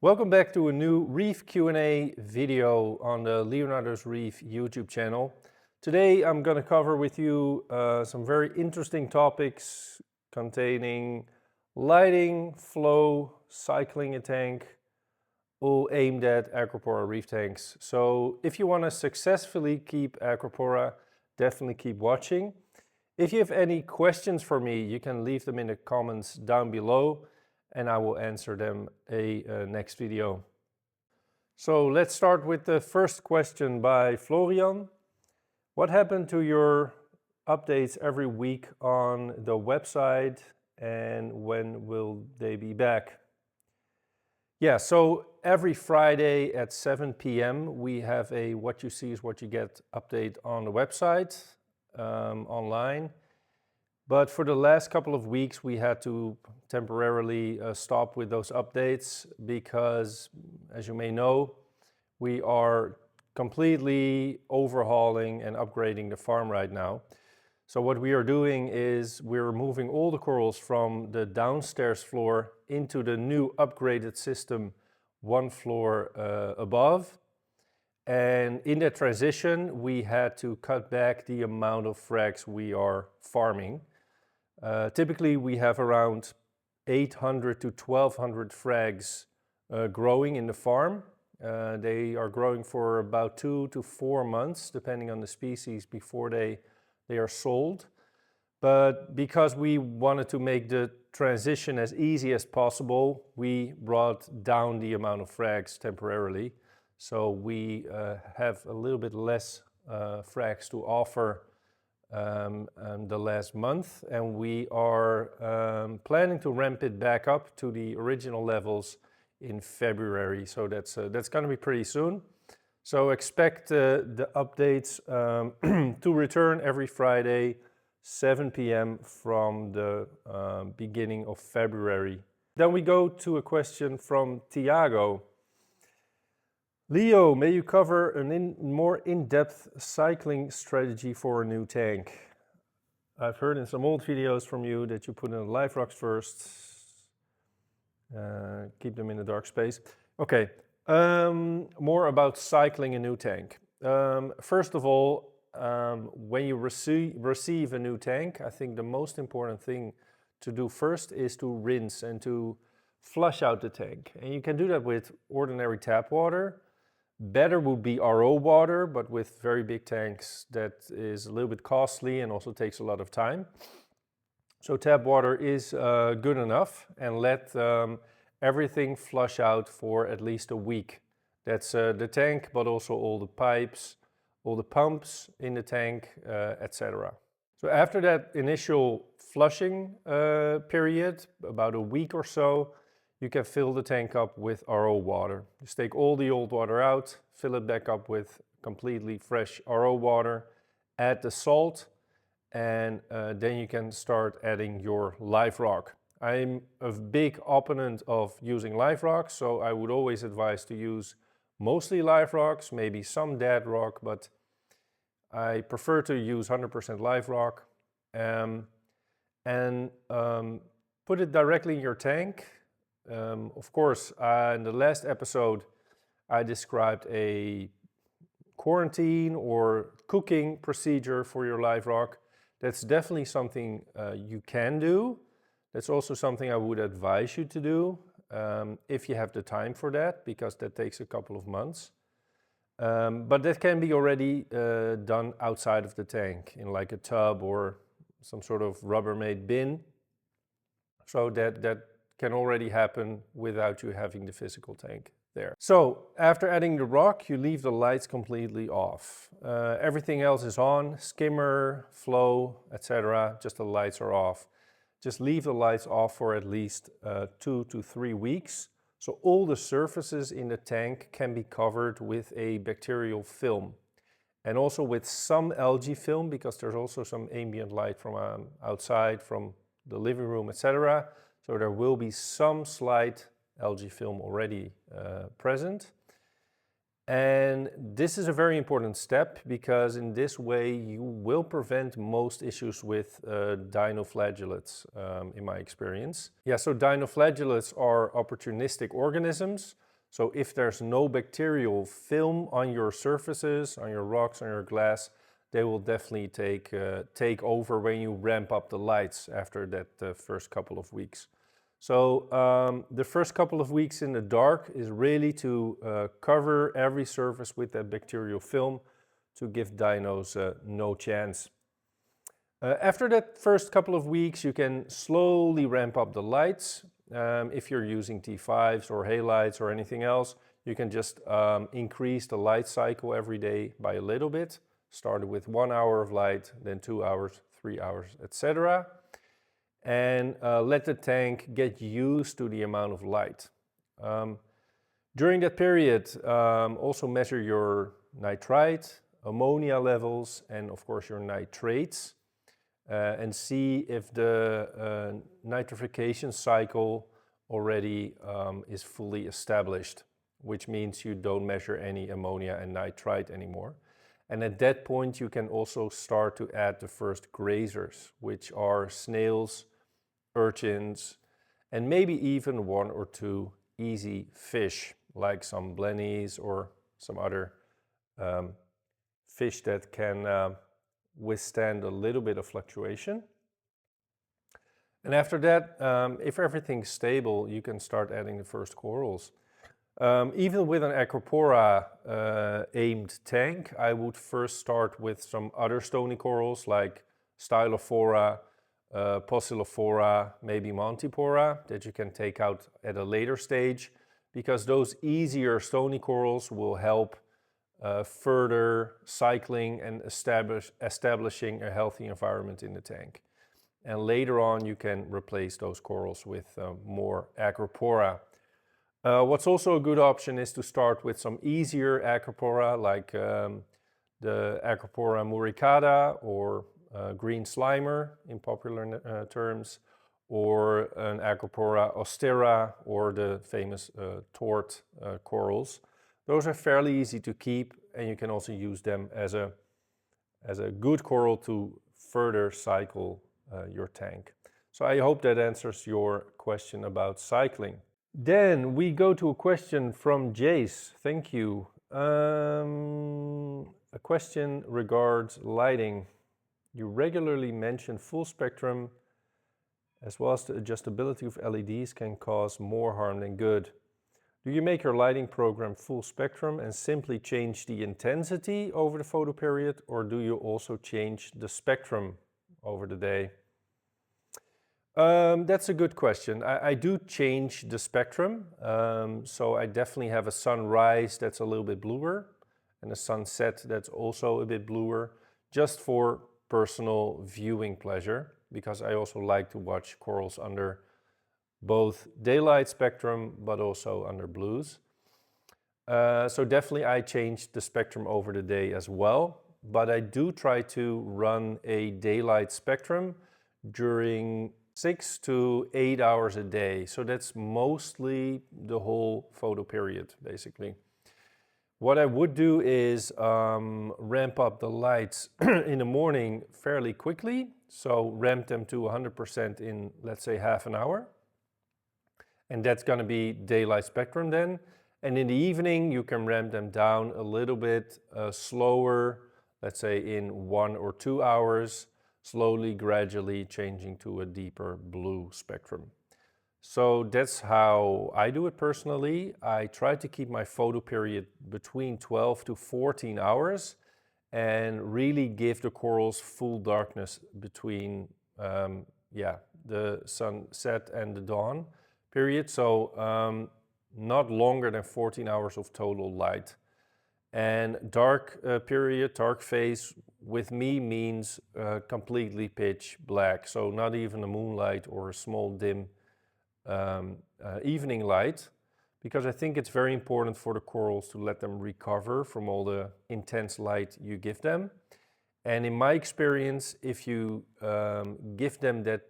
Welcome back to a new Reef Q&A video on the Leonardo's Reef YouTube channel. Today I'm going to cover with you some very interesting topics containing lighting, flow, cycling a tank, all aimed at Acropora reef tanks. So if you want to successfully keep Acropora, definitely keep watching. If you have any questions for me, you can leave them in the comments down below and I will answer them next video. So let's start with the first question by Florian. What happened to your updates every week on the website and when will they be back? Yeah, so every Friday at 7 p.m. we have a What You See is What You Get update on the website online. But for the last couple of weeks, we had to temporarily stop with those updates because, as you may know, we are completely overhauling and upgrading the farm right now. So what we are doing is we're moving all the corals from the downstairs floor into the new upgraded system one floor above. And in that transition, we had to cut back the amount of frags we are farming. Typically we have around 800 to 1200 frags growing in the farm. They are growing for about 2 to 4 months, depending on the species, before they are sold. But because we wanted to make the transition as easy as possible, we brought down the amount of frags temporarily. So we have a little bit less frags to offer the last month, and we are planning to ramp it back up to the original levels in February. So that's going to be pretty soon. So expect the updates to return every Friday, 7 p.m. from the beginning of February. Then we go to a question from Tiago. Leo, may you cover a more in-depth cycling strategy for a new tank? I've heard in some old videos from you that you put in the live rocks first, keep them in the dark space. Okay, more about cycling a new tank. First of all, when you receive a new tank, I think the most important thing to do first is to rinse and to flush out the tank. And you can do that with ordinary tap water. Better would be RO water, but with very big tanks that is a little bit costly and also takes a lot of time. So tap water is good enough, and let everything flush out for at least a week. That's the tank, but also all the pipes, all the pumps in the tank, etc. So after that initial flushing period, about a week or so, you can fill the tank up with RO water. Just take all the old water out, fill it back up with completely fresh RO water, add the salt, and then you can start adding your live rock. I'm a big opponent of using live rocks, so I would always advise to use mostly live rocks, maybe some dead rock, but I prefer to use 100% live rock. And put it directly in your tank. Of course, in the last episode, I described a quarantine or cooking procedure for your live rock. That's definitely something you can do. That's also something I would advise you to do if you have the time for that, because that takes a couple of months. But that can be already done outside of the tank in like a tub or some sort of Rubbermaid bin. So that can already happen without you having the physical tank there. So after adding the rock, you leave the lights completely off. Everything else is on, skimmer, flow, etc. Just the lights are off. Just leave the lights off for at least 2 to 3 weeks. So all the surfaces in the tank can be covered with a bacterial film. And also with some algae film, because there's also some ambient light from outside, from the living room, etc. So there will be some slight algae film already present. And this is a very important step, because in this way you will prevent most issues with dinoflagellates, in my experience. Yeah, so dinoflagellates are opportunistic organisms. So if there's no bacterial film on your surfaces, on your rocks, on your glass, they will definitely take over when you ramp up the lights after that first couple of weeks. So the first couple of weeks in the dark is really to cover every surface with that bacterial film to give dinos no chance. After that first couple of weeks, you can slowly ramp up the lights. If you're using T5s or halides or anything else, you can just increase the light cycle every day by a little bit. Started with 1 hour of light, then 2 hours, 3 hours, etc. And let the tank get used to the amount of light. During that period, also measure your nitrite, ammonia levels, and of course your nitrates. And see if the nitrification cycle already is fully established, which means you don't measure any ammonia and nitrite anymore. And at that point, you can also start to add the first grazers, which are snails, urchins, and maybe even 1 or 2 easy fish, like some blennies or some other fish that can withstand a little bit of fluctuation. And after that, if everything's stable, you can start adding the first corals. Even with an Acropora aimed tank, I would first start with some other stony corals like Stylophora, Pocillophora, maybe Montipora that you can take out at a later stage, because those easier stony corals will help further cycling and establishing a healthy environment in the tank. And later on you can replace those corals with more Acropora. What's also a good option is to start with some easier Acropora like the Acropora muricata or green slimer in popular terms, or an Acropora austera or the famous tort corals. Those are fairly easy to keep, and you can also use them as a good coral to further cycle your tank. So I hope that answers your question about cycling. Then we go to a question from Jace. Thank you. A question regards lighting. You regularly mention full spectrum as well as the adjustability of LEDs can cause more harm than good. Do you make your lighting program full spectrum and simply change the intensity over the photoperiod, or do you also change the spectrum over the day? That's a good question. I do change the spectrum. So I definitely have a sunrise that's a little bit bluer and a sunset that's also a bit bluer, just for personal viewing pleasure, because I also like to watch corals under both daylight spectrum but also under blues. So definitely I change the spectrum over the day as well, but I do try to run a daylight spectrum during 6 to 8 hours a day. So that's mostly the whole photoperiod, basically. What I would do is ramp up the lights in the morning fairly quickly. So ramp them to 100% in, let's say, half an hour. And that's going to be daylight spectrum then. And in the evening, you can ramp them down a little bit slower, let's say in 1 or 2 hours, slowly, gradually changing to a deeper blue spectrum. So that's how I do it personally. I try to keep my photo period between 12 to 14 hours and really give the corals full darkness between the sunset and the dawn period. So not longer than 14 hours of total light. And dark period, dark phase with me means completely pitch black. So not even a moonlight or a small dim evening light, because I think it's very important for the corals to let them recover from all the intense light you give them. And in my experience, if you give them that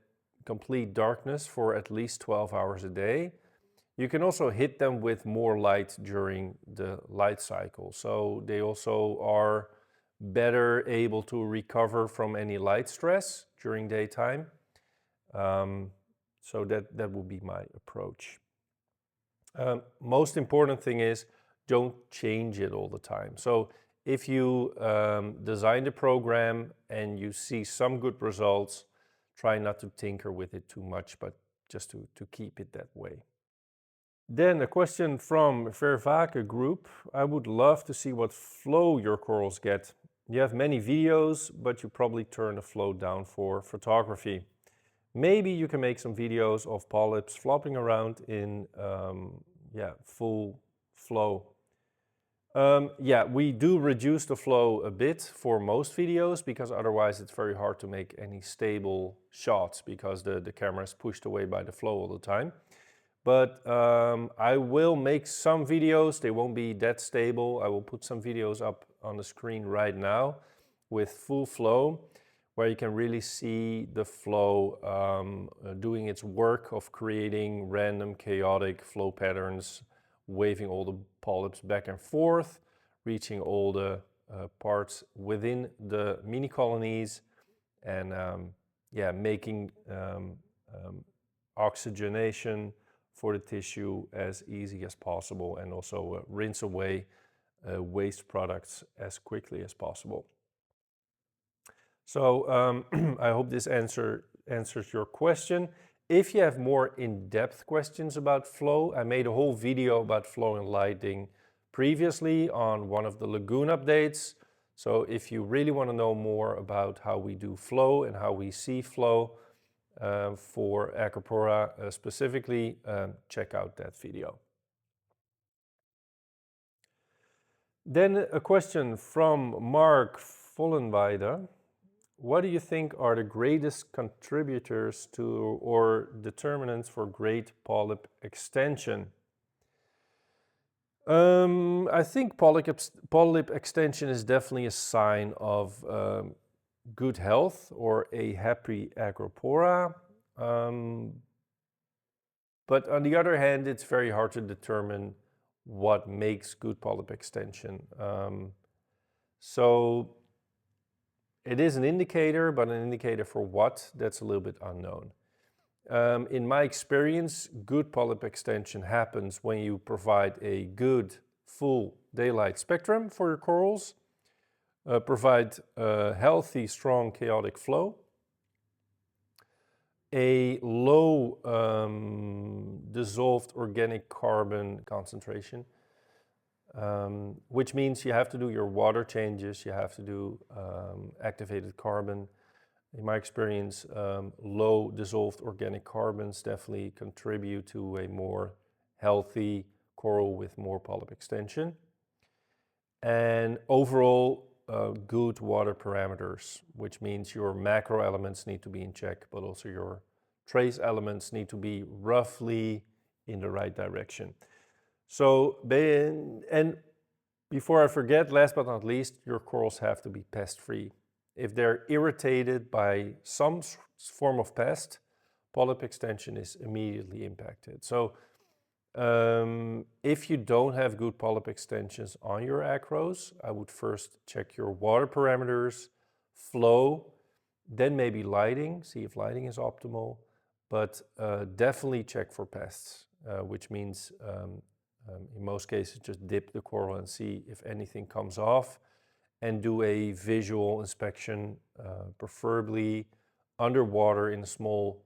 complete darkness for at least 12 hours a day, you can also hit them with more light during the light cycle. So they also are better able to recover from any light stress during daytime. So that would be my approach. Most important thing is don't change it all the time. So if you design the program and you see some good results, try not to tinker with it too much, but just to keep it that way. Then a question from Vervake Group. I would love to see what flow your corals get. You have many videos, but you probably turn the flow down for photography. Maybe you can make some videos of polyps flopping around in full flow. Yeah, we do reduce the flow a bit for most videos because otherwise it's very hard to make any stable shots because the camera is pushed away by the flow all the time. But I will make some videos. They won't be that stable. I will put some videos up on the screen right now with full flow, where you can really see the flow doing its work of creating random chaotic flow patterns, waving all the polyps back and forth, reaching all the parts within the mini colonies, and making oxygenation for the tissue as easy as possible, and also rinse away waste products as quickly as possible. So I hope this answers your question. If you have more in-depth questions about flow, I made a whole video about flow and lighting previously on one of the lagoon updates. So if you really want to know more about how we do flow and how we see flow for Acropora specifically, check out that video. Then a question from Mark Vollenweide. What do you think are the greatest contributors to or determinants for great polyp extension? I think polyp extension is definitely a sign of good health or a happy Acropora. But on the other hand, it's very hard to determine what makes good polyp extension. So it is an indicator, but an indicator for what, that's a little bit unknown. In my experience, good polyp extension happens when you provide a good full daylight spectrum for your corals, provide a healthy, strong, chaotic flow, a low dissolved organic carbon concentration, which means you have to do your water changes, you have to do activated carbon. In my experience, low dissolved organic carbons definitely contribute to a more healthy coral with more polyp extension. And overall, good water parameters, which means your macro elements need to be in check, but also your trace elements need to be roughly in the right direction. So, and before I forget, last but not least, your corals have to be pest-free. If they're irritated by some form of pest, polyp extension is immediately impacted. So if you don't have good polyp extensions on your acros, I would first check your water parameters, flow, then maybe lighting, see if lighting is optimal, but definitely check for pests, which means in most cases just dip the coral and see if anything comes off, and do a visual inspection, preferably underwater in a small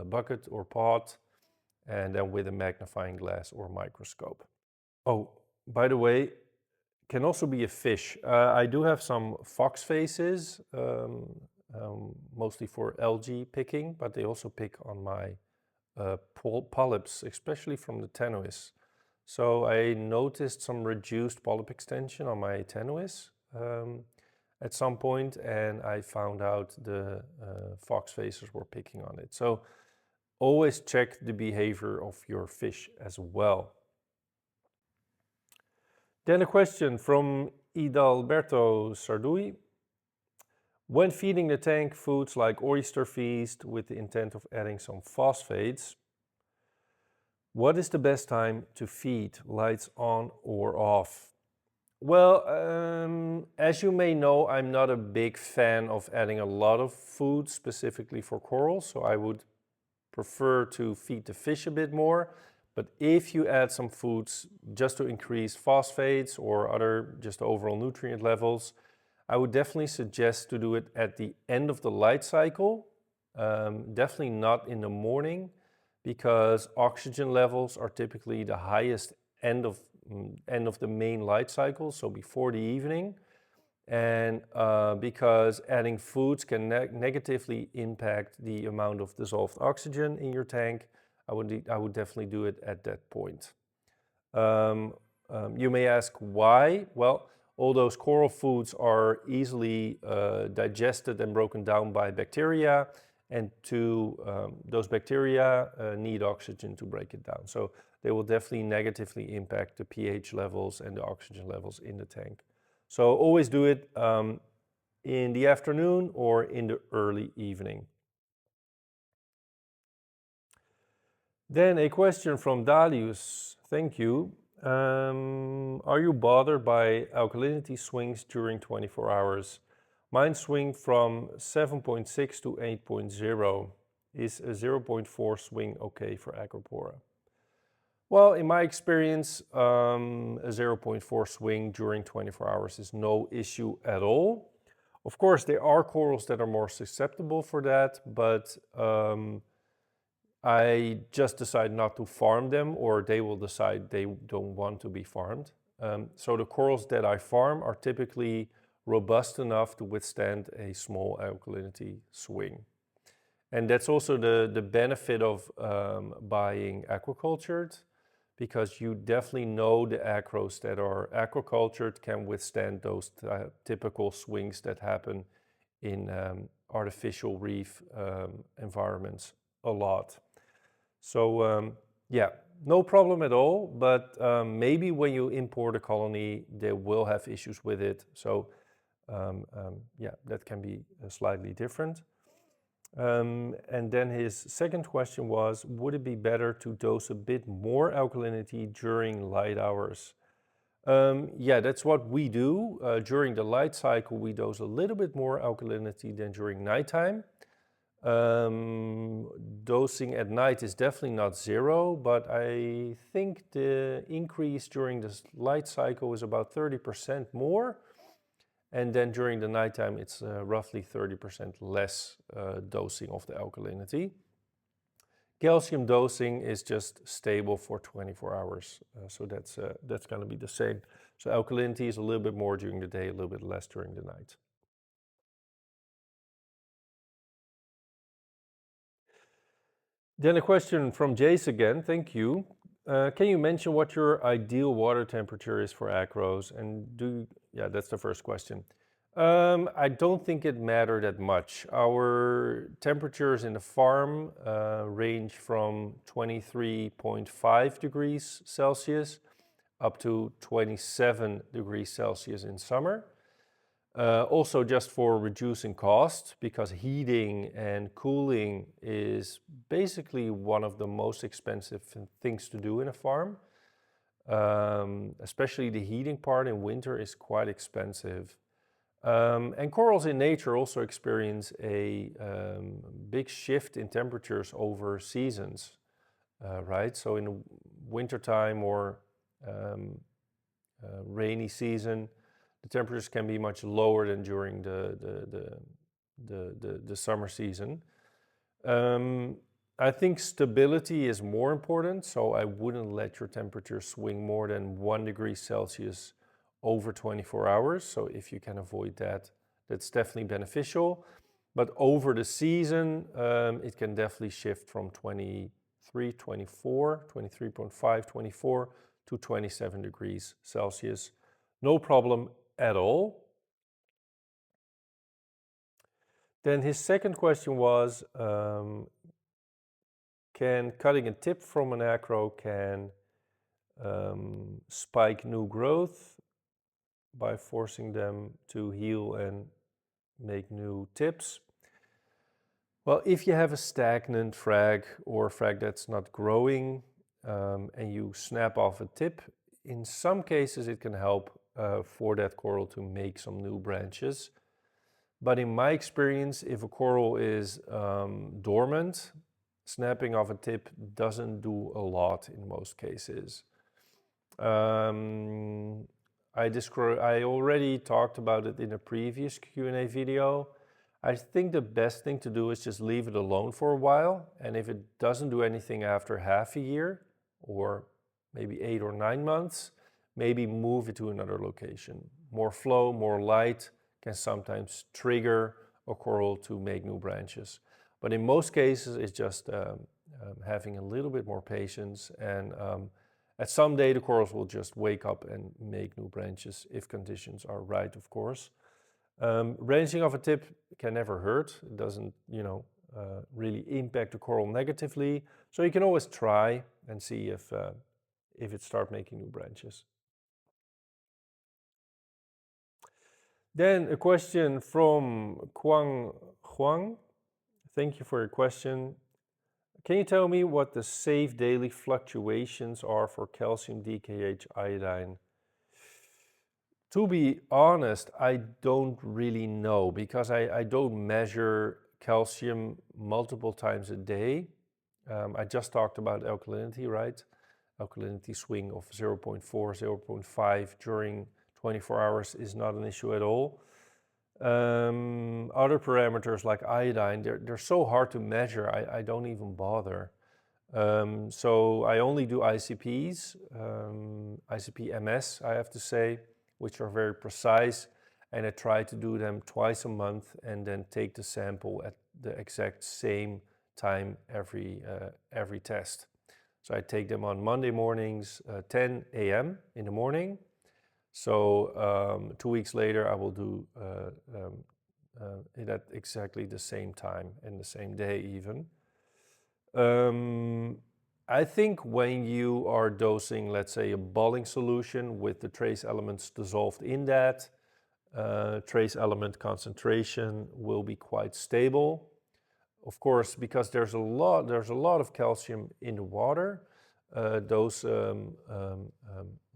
bucket or pot, and then with a magnifying glass or microscope. Oh, by the way, can also be a fish. I do have some fox faces, mostly for algae picking, but they also pick on my polyps, especially from the tenuis. So I noticed some reduced polyp extension on my tenuis at some point, and I found out the fox facers were picking on it. So always check the behavior of your fish as well. Then a question from Idalberto Sardui. When feeding the tank foods like Oyster Feast with the intent of adding some phosphates, what is the best time to feed, lights on or off? Well, as you may know, I'm not a big fan of adding a lot of food specifically for corals, so I would prefer to feed the fish a bit more. But if you add some foods just to increase phosphates or other just overall nutrient levels, I would definitely suggest to do it at the end of the light cycle, definitely not in the morning, because oxygen levels are typically the highest end of the main light cycle, so before the evening. And because adding foods can negatively impact the amount of dissolved oxygen in your tank, I would definitely do it at that point. You may ask why. Well, all those coral foods are easily digested and broken down by bacteria, and those bacteria need oxygen to break it down. So they will definitely negatively impact the pH levels and the oxygen levels in the tank. So always do it in the afternoon or in the early evening. Then a question from Dalius. Thank you. Are you bothered by alkalinity swings during 24 hours? Mine swing from 7.6 to 8.0. Is a 0.4 swing okay for Acropora? Well, in my experience, a 0.4 swing during 24 hours is no issue at all. Of course, there are corals that are more susceptible for that, but I just decide not to farm them, or they will decide they don't want to be farmed. So the corals that I farm are typically robust enough to withstand a small alkalinity swing. And that's also the benefit of buying aquacultured, because you definitely know the acros that are aquacultured can withstand those typical swings that happen in artificial reef environments a lot. So yeah, no problem at all, but maybe when you import a colony, they will have issues with it. So yeah, that can be slightly different. And then his second question was, would it be better to dose a bit more alkalinity during light hours? Yeah, that's what we do. During the light cycle, we dose a little bit more alkalinity than during nighttime. Dosing at night is definitely not zero, but I think the increase during the light cycle is about 30% more. And then during the nighttime, it's roughly 30% less dosing of the alkalinity. Calcium dosing is just stable for 24 hours, so that's going to be the same. So alkalinity is a little bit more during the day, a little bit less during the night. Then a question from Jace again, thank you. Can you mention what your ideal water temperature is for acros? And yeah, that's the first question. I don't think it mattered that much. Our temperatures in the farm range from 23.5 degrees Celsius up to 27 degrees Celsius in summer. Also just for reducing cost, because heating and cooling is basically one of the most expensive things to do in a farm. Especially the heating part in winter is quite expensive. And corals in nature also experience a big shift in temperatures over seasons, right? So in the wintertime or rainy season, the temperatures can be much lower than during the summer season. I think stability is more important, so I wouldn't let your temperature swing more than 1 degree Celsius over 24 hours. So if you can avoid that, that's definitely beneficial. But over the season, it can definitely shift from 23.5, 24 to 27 degrees Celsius. No problem at all. Then his second question was, can cutting a tip from an acro can spike new growth by forcing them to heal and make new tips? Well, if you have a stagnant frag or a frag that's not growing and you snap off a tip, in some cases it can help for that coral to make some new branches. But in my experience, if a coral is dormant, snapping of a tip doesn't do a lot in most cases. I already talked about it in a previous Q&A video. I think the best thing to do is just leave it alone for a while, and if it doesn't do anything after half a year, or maybe 8 or 9 months, maybe move it to another location. More flow, more light can sometimes trigger a coral to make new branches. But in most cases, it's just having a little bit more patience, and at some day the corals will just wake up and make new branches if conditions are right, of course. Branching of a tip can never hurt. It doesn't, really impact the coral negatively. So you can always try and see if it starts making new branches. Then a question from Quang Huang. Thank you for your question. Can you tell me what the safe daily fluctuations are for calcium, DKH, iodine? To be honest, I don't really know, because I don't measure calcium multiple times a day. I just talked about alkalinity, right? Alkalinity swing of 0.4, 0.5 during 24 hours is not an issue at all. Other parameters like iodine, they're so hard to measure, I don't even bother. So I only do ICPs, ICP-MS, I have to say, which are very precise, and I try to do them twice a month and then take the sample at the exact same time every test. So I take them on Monday mornings, 10 a.m. in the morning. So 2 weeks later, I will do it at exactly the same time and the same day even. I think when you are dosing, let's say, a balling solution with the trace elements dissolved in that, trace element concentration will be quite stable. Of course, because there's a lot of calcium in the water, those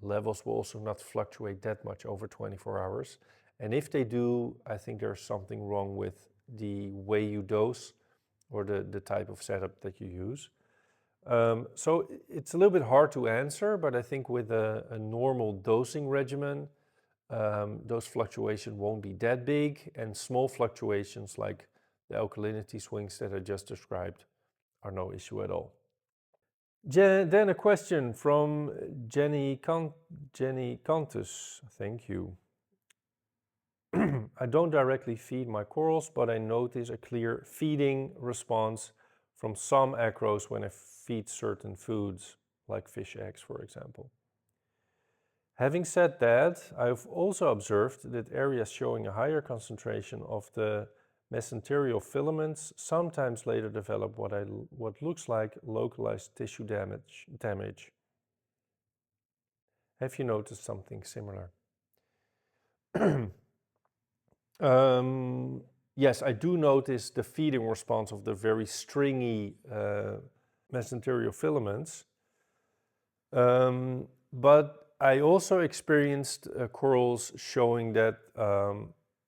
levels will also not fluctuate that much over 24 hours. And if they do, I think there's something wrong with the way you dose or the type of setup that you use. So it's a little bit hard to answer, but I think with a normal dosing regimen, those fluctuations won't be that big, and small fluctuations like the alkalinity swings that I just described are no issue at all. Then a question from Jenny Cantus. Thank you. I don't directly feed my corals, but I notice a clear feeding response from some acros when I feed certain foods, like fish eggs, for example. Having said that, I've also observed that areas showing a higher concentration of the mesenterial filaments sometimes later develop what looks like localized tissue damage. Have you noticed something similar? Yes, I do notice the feeding response of the very stringy mesenterial filaments. But I also experienced corals showing that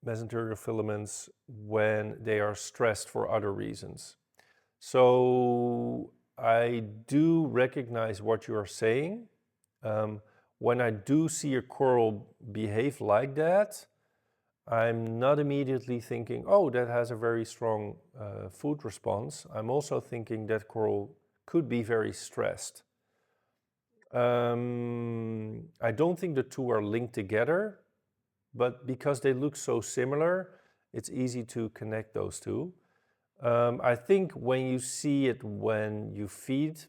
mesenterial filaments when they are stressed for other reasons. So I do recognize what you are saying. When I do see a coral behave like that, I'm not immediately thinking, oh, that has a very strong food response. I'm also thinking that coral could be very stressed. I don't think the two are linked together, but because they look so similar, it's easy to connect those two. I think when you see it when you feed,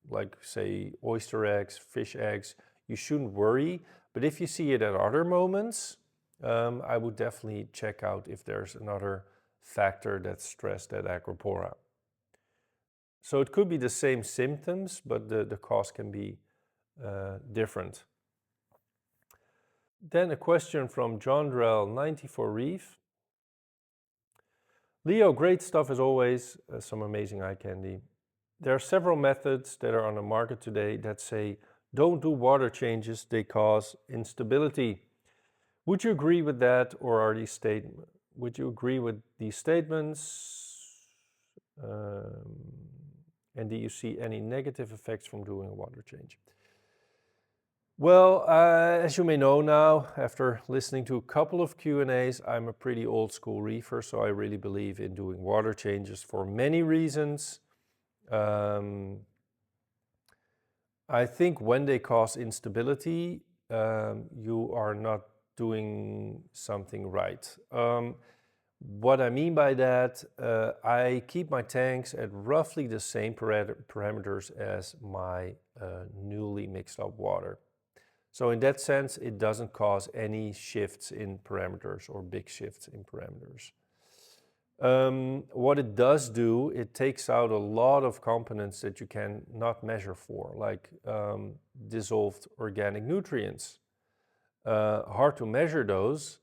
like say oyster eggs, fish eggs, you shouldn't worry. But if you see it at other moments, I would definitely check out if there's another factor that stressed that acropora. So it could be the same symptoms, but the cause can be different. Then a question from John Drell, 94 Reef. Leo, great stuff as always, some amazing eye candy. There are several methods that are on the market today that say, don't do water changes, they cause instability. Would you agree with that, or are these would you agree with these statements? And do you see any negative effects from doing a water change? Well, as you may know now, after listening to a couple of Q&As, I'm a pretty old school reefer, so I really believe in doing water changes for many reasons. I think when they cause instability, you are not doing something right. What I mean by that, I keep my tanks at roughly the same parameters as my newly mixed up water. So in that sense, it doesn't cause any shifts in parameters or big shifts in parameters. What it does do, it takes out a lot of components that you can not measure for, like dissolved organic nutrients. Hard to measure those,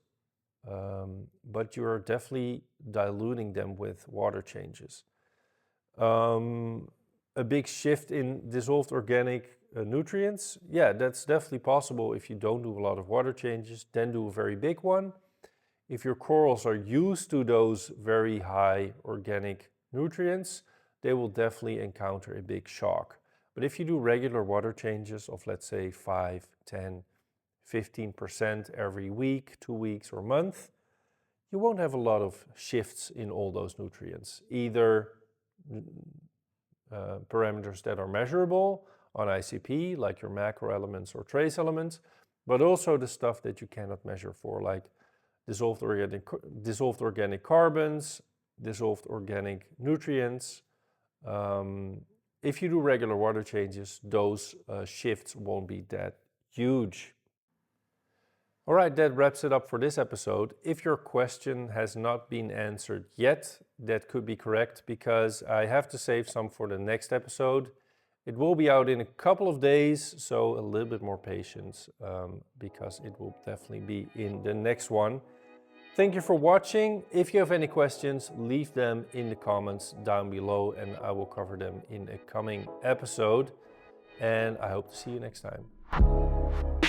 but you're definitely diluting them with water changes. A big shift in dissolved organic nutrients, yeah, that's definitely possible if you don't do a lot of water changes, then do a very big one. If your corals are used to those very high organic nutrients, they will definitely encounter a big shock. But if you do regular water changes of, let's say, 5, 10, 15% every week, 2 weeks or month, you won't have a lot of shifts in all those nutrients. Either parameters that are measurable on ICP, like your macro elements or trace elements, but also the stuff that you cannot measure for, like dissolved organic carbons, dissolved organic nutrients. If you do regular water changes, those shifts won't be that huge. All right, that wraps it up for this episode. If your question has not been answered yet, that could be correct because I have to save some for the next episode. It will be out in a couple of days, so a little bit more patience because it will definitely be in the next one. Thank you for watching. If you have any questions, leave them in the comments down below and I will cover them in a coming episode. And I hope to see you next time.